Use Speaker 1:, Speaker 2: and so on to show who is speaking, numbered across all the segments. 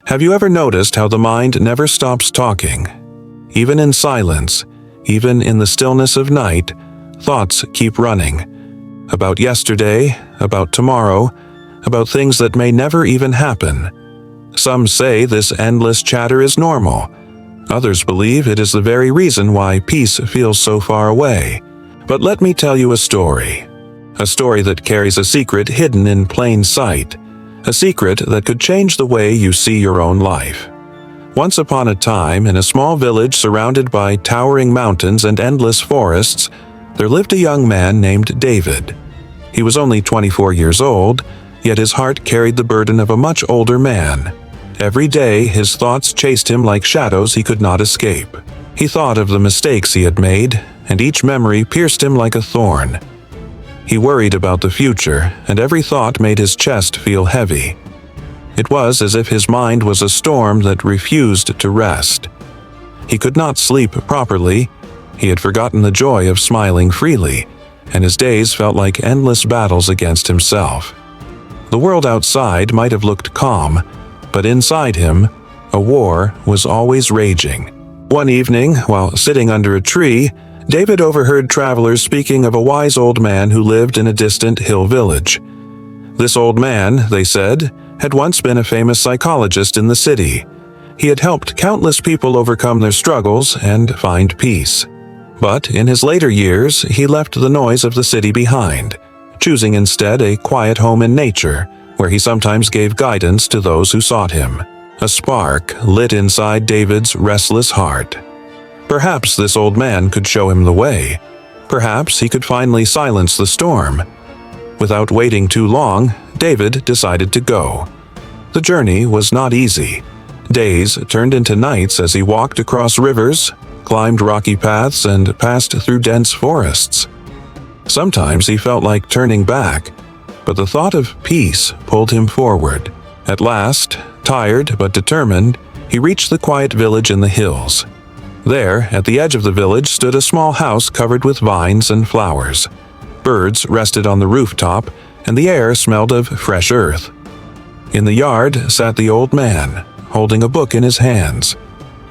Speaker 1: Have you ever noticed how the mind never stops talking? Even in silence, even in the stillness of night, thoughts keep running. About yesterday, about tomorrow, about things that may never even happen. Some say this endless chatter is normal. Others believe it is the very reason why peace feels so far away. But let me tell you a story. A story that carries a secret hidden in plain sight. A secret that could change the way you see your own life. Once upon a time, in a small village surrounded by towering mountains and endless forests, there lived a young man named David. He was only 24 years old, yet his heart carried the burden of a much older man. Every day, his thoughts chased him like shadows he could not escape. He thought of the mistakes he had made, and each memory pierced him like a thorn. He worried about the future, and every thought made his chest feel heavy. It was as if his mind was a storm that refused to rest. He could not sleep properly. He had forgotten the joy of smiling freely, and his days felt like endless battles against himself. The world outside might have looked calm, but inside him, a war was always raging. One evening, while sitting under a tree, David overheard travelers speaking of a wise old man who lived in a distant hill village. This old man, they said, had once been a famous psychologist in the city. He had helped countless people overcome their struggles and find peace. But in his later years, he left the noise of the city behind, choosing instead a quiet home in nature, where he sometimes gave guidance to those who sought him. A spark lit inside David's restless heart. Perhaps this old man could show him the way. Perhaps he could finally silence the storm. Without waiting too long, David decided to go. The journey was not easy. Days turned into nights as he walked across rivers, climbed rocky paths, and passed through dense forests. Sometimes he felt like turning back, but the thought of peace pulled him forward. At last, tired but determined, he reached the quiet village in the hills. There, at the edge of the village, stood a small house covered with vines and flowers. Birds rested on the rooftop, and the air smelled of fresh earth. In the yard sat the old man, holding a book in his hands.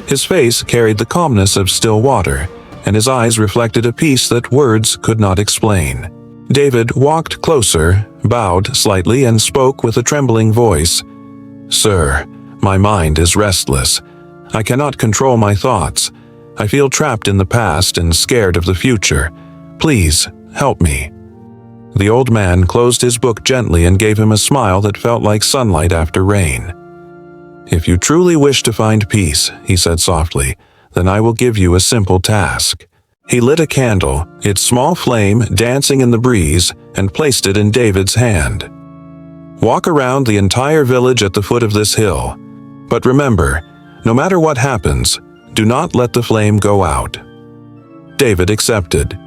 Speaker 1: His face carried the calmness of still water, and his eyes reflected a peace that words could not explain. David walked closer, bowed slightly, and spoke with a trembling voice. "Sir, my mind is restless. I cannot control my thoughts. I feel trapped in the past and scared of the future. Please, help me." The old man closed his book gently and gave him a smile that felt like sunlight after rain. "If you truly wish to find peace," he said softly, "then I will give you a simple task." He lit a candle, its small flame dancing in the breeze, and placed it in David's hand. "Walk around the entire village at the foot of this hill. But remember, no matter what happens, do not let the flame go out." David accepted.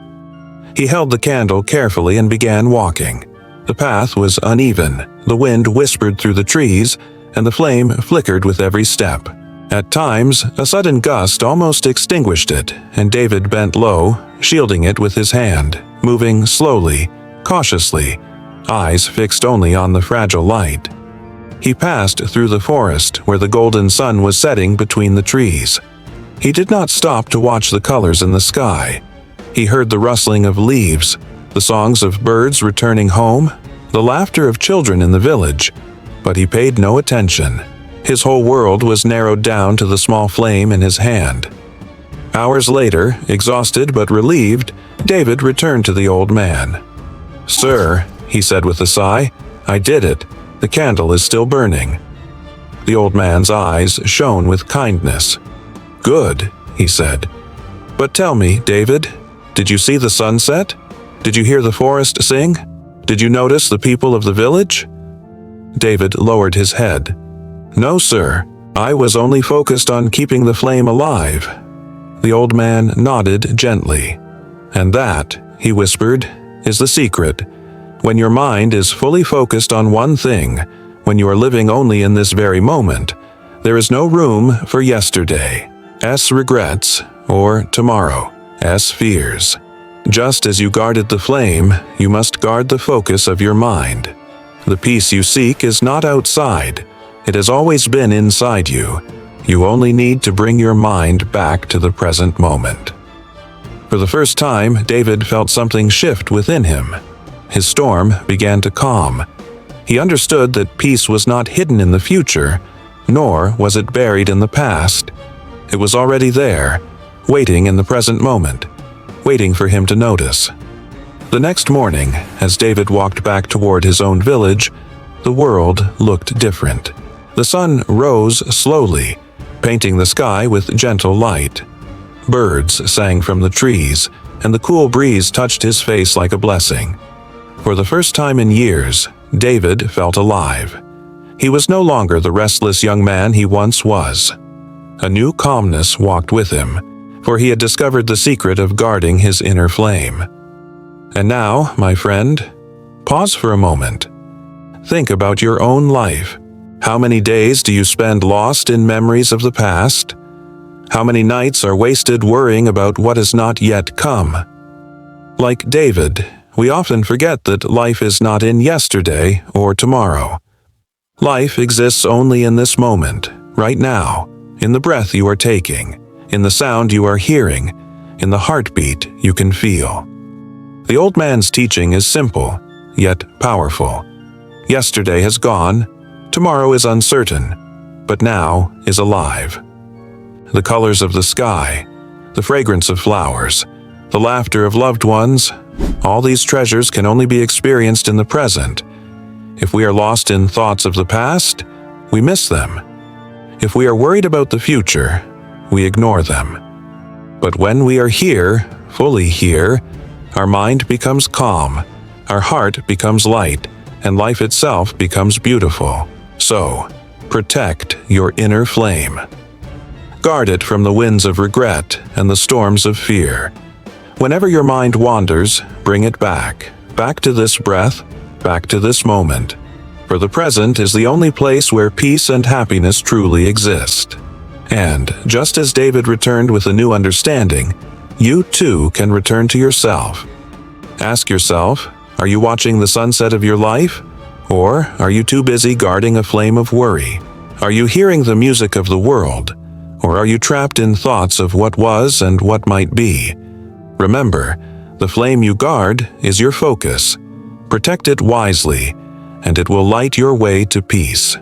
Speaker 1: He held the candle carefully and began walking. The path was uneven, the wind whispered through the trees, and the flame flickered with every step. At times, a sudden gust almost extinguished it, and David bent low, shielding it with his hand, moving slowly, cautiously, eyes fixed only on the fragile light. He passed through the forest where the golden sun was setting between the trees. He did not stop to watch the colors in the sky. He heard the rustling of leaves, the songs of birds returning home, the laughter of children in the village, but he paid no attention. His whole world was narrowed down to the small flame in his hand. Hours later, exhausted but relieved, David returned to the old man. "Sir," he said with a sigh, "I did it. The candle is still burning." The old man's eyes shone with kindness. "Good," he said. "But tell me, David, did you see the sunset? Did you hear the forest sing? Did you notice the people of the village?" David lowered his head. "No, sir. I was only focused on keeping the flame alive." The old man nodded gently. "And that," he whispered, "is the secret. When your mind is fully focused on one thing, when you are living only in this very moment, there is no room for yesterday, regrets, or tomorrow, fears. Just as you guarded the flame, you must guard the focus of your mind. The peace you seek is not outside. It has always been inside you. You only need to bring your mind back to the present moment. For the first time, David felt something shift within him. His storm began to calm. He understood that peace was not hidden in the future, nor was it buried in the past. It was already there, waiting in the present moment, waiting for him to notice. The next morning, as David walked back toward his own village, the world looked different. The sun rose slowly, painting the sky with gentle light. Birds sang from the trees, and the cool breeze touched his face like a blessing. For the first time in years, David felt alive. He was no longer the restless young man he once was. A new calmness walked with him, for he had discovered the secret of guarding his inner flame. And now, my friend, pause for a moment. Think about your own life. How many days do you spend lost in memories of the past? How many nights are wasted worrying about what has not yet come? Like David, we often forget that life is not in yesterday or tomorrow. Life exists only in this moment, right now, in the breath you are taking, in the sound you are hearing, in the heartbeat you can feel. The old man's teaching is simple, yet powerful. Yesterday has gone, tomorrow is uncertain, but now is alive. The colors of the sky, the fragrance of flowers, the laughter of loved ones, all these treasures can only be experienced in the present. If we are lost in thoughts of the past, we miss them. If we are worried about the future, we ignore them. But when we are here, fully here, our mind becomes calm, our heart becomes light, and life itself becomes beautiful. So, protect your inner flame. Guard it from the winds of regret and the storms of fear. Whenever your mind wanders, bring it back to this breath, back to this moment. For the present is the only place where peace and happiness truly exist. And, just as David returned with a new understanding, you too can return to yourself. Ask yourself, are you watching the sunset of your life? Or are you too busy guarding a flame of worry? Are you hearing the music of the world? Or are you trapped in thoughts of what was and what might be? Remember, the flame you guard is your focus. Protect it wisely, and it will light your way to peace.